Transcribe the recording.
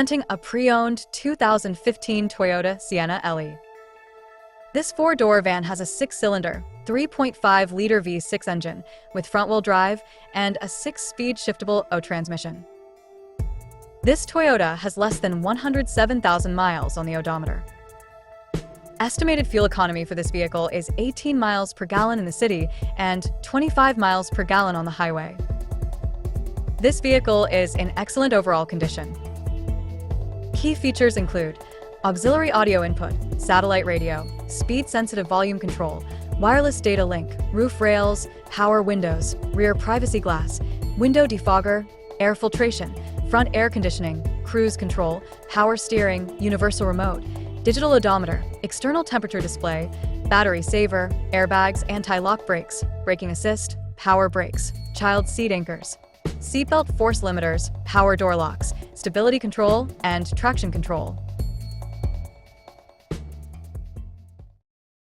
Presenting a pre-owned 2015 Toyota Sienna LE. This four-door van has a six-cylinder, 3.5-liter V6 engine with front-wheel drive and a six-speed shiftable O transmission. This Toyota has less than 107,000 miles on the odometer. Estimated fuel economy for this vehicle is 18 miles per gallon in the city and 25 miles per gallon on the highway. This vehicle is in excellent overall condition. Key features include auxiliary audio input, satellite radio, speed-sensitive volume control, wireless data link, roof rails, power windows, rear privacy glass, window defogger, air filtration, front air conditioning, cruise control, power steering, universal remote, digital odometer, external temperature display, battery saver, airbags, anti-lock brakes, braking assist, power brakes, child seat anchors, seatbelt force limiters, power door locks, stability control, and traction control.